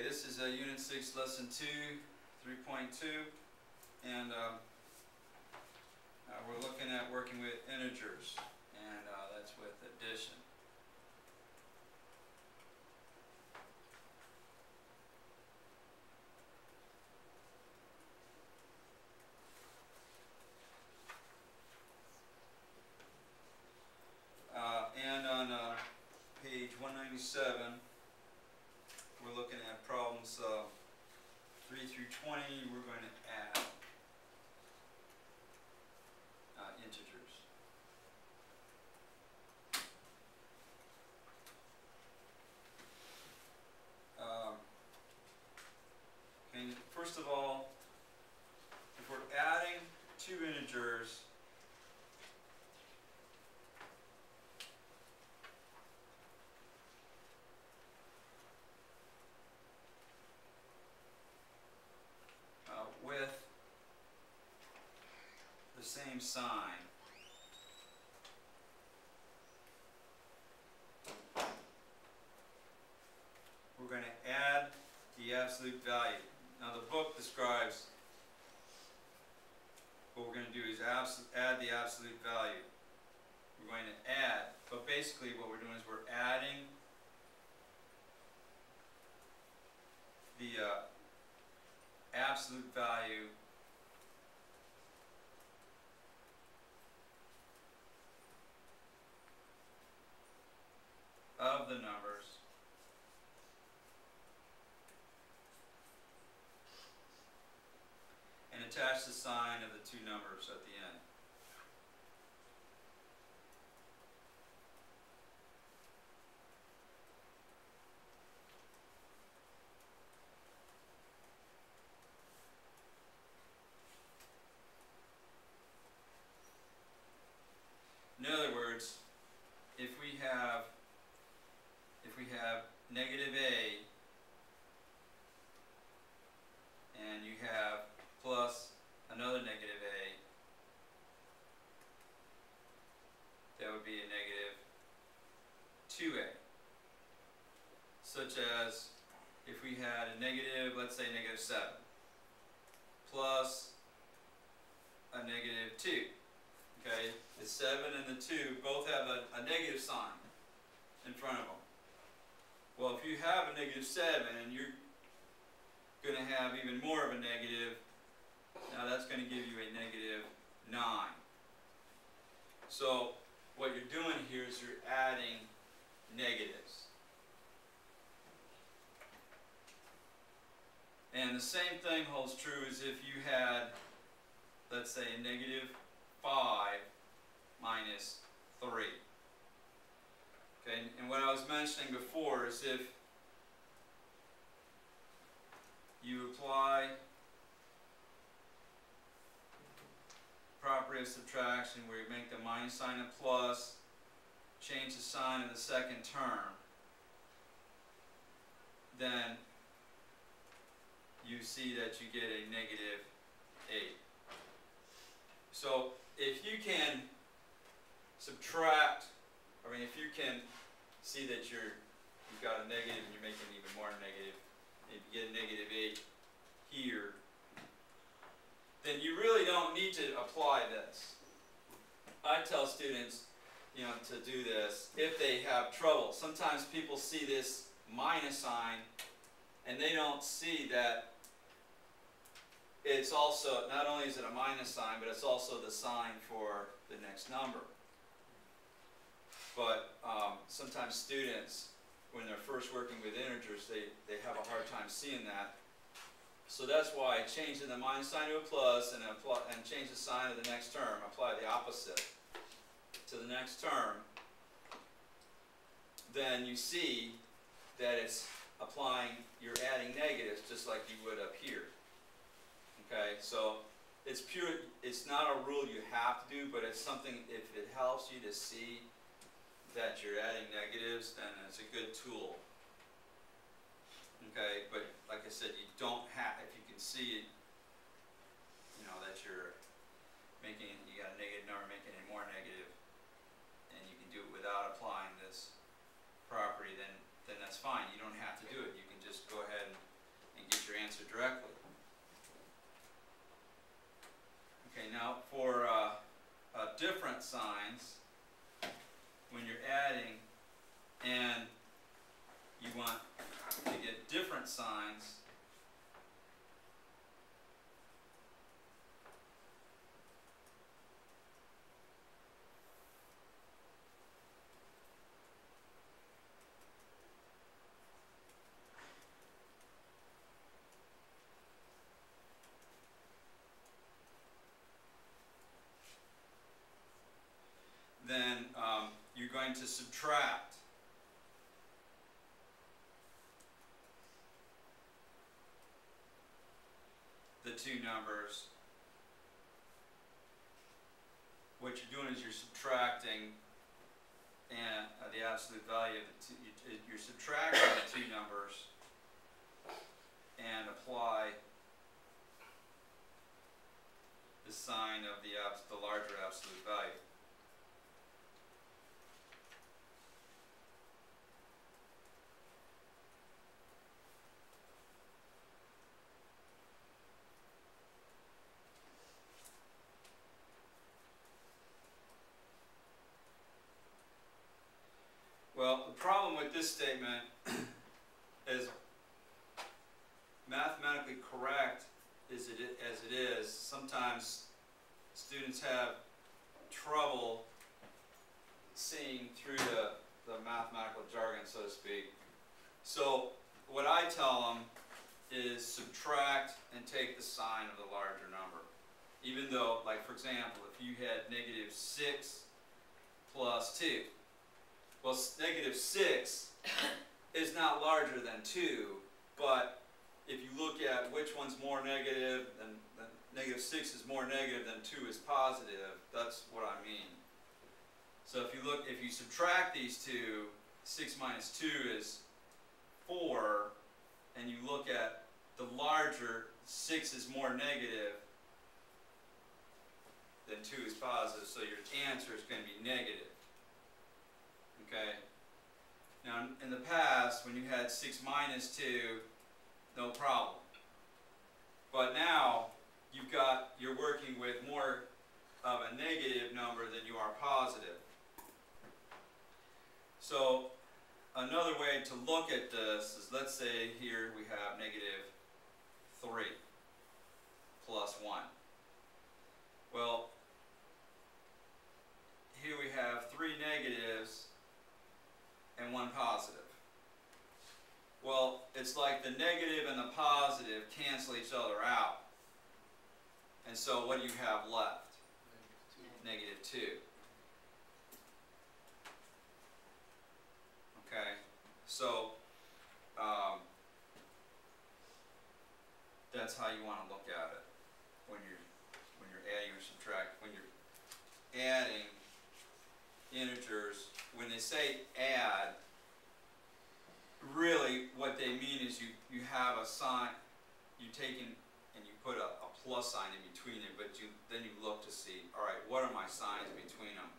This is Unit 6, Lesson 2, 3.2, and we're looking at working with integers, and that's with addition. And on page 197, we're looking at problems 3 through 20. We're going to add integers. Okay, first of all, if we're adding two integers, with the same sign, we're going to add the absolute value. Now the book describes what we're going to do is add the absolute value. We're going to add, but basically what we're doing is we're adding the absolute value of the numbers and attach the sign of the two numbers at the end. In other words, if we have negative a and you have plus another negative a, that would be a negative 2a. Such as if we had a negative, let's say negative 7, plus a negative 2. Okay, the 7 and the 2 both have a negative sign in front of them. Well, if you have a negative 7 and you're going to have even more of a negative, now that's going to give you a negative 9. So what you're doing here is you're adding negatives. And the same thing holds true as if you had, let's say, a negative 5 minus 3. Okay, and what I was mentioning before is if you apply property of subtraction where you make the minus sign a plus, change the sign of the second term, then you see that you get a negative 8. So if you can subtract, if you can see that you've got a negative and you're making even more negative, if you get a negative 8 here, then you really don't need to apply this. I tell students, to do this if they have trouble. Sometimes people see this minus sign and they don't see that it's also, not only is it a minus sign, but it's also the sign for the next number. But sometimes students, when they're first working with integers, they have a hard time seeing that. So that's why changing the minus sign to a plus and change the sign of the next term, apply the opposite to the next term, then you see that it's applying, you're adding negatives just like you would up here. Okay, so it's not a rule you have to do, but it's something, if it helps you to see that you're adding negatives, then it's a good tool. Okay, but like I said, you don't have, if you can see, that you're making, you got a negative number, making it more negative, and you can do it without applying this property, then that's fine. You don't have to do it. You can just go ahead and directly. Okay, now for different signs, when you're adding and you want to get different signs, then you're going to subtract the two numbers. What you're doing is you're subtracting and the absolute value of the two. You're subtracting the two numbers and apply the sign of the larger absolute value. Well, the problem with this statement is mathematically correct as it is. Sometimes students have trouble seeing through the mathematical jargon, so to speak. So what I tell them is subtract and take the sign of the larger number. Even though, like for example, if you had -6 plus 2, well, -6 is not larger than 2, but if you look at which one's more negative, then -6 is more negative than 2 is positive. That's what I mean. So if you subtract these two, 6 minus 2 is 4, and you look at the larger, 6 is more negative than 2 is positive, so your answer is going to be negative. Okay. Now, in the past, when you had 6 minus 2, no problem. But now, you're working with more of a negative number than you are positive. So, another way to look at this is, let's say here we have -3 plus 1. Well, here we have 3 negatives and 1 positive. Well, it's like the negative and the positive cancel each other out. And so what do you have left? -2. Okay, so that's how you want to look at it when you're adding or subtracting. When you're adding integers, when they say add, really what they mean is you have a sign, you take and you put a plus sign in between it, but then you look to see, all right, what are my signs between them?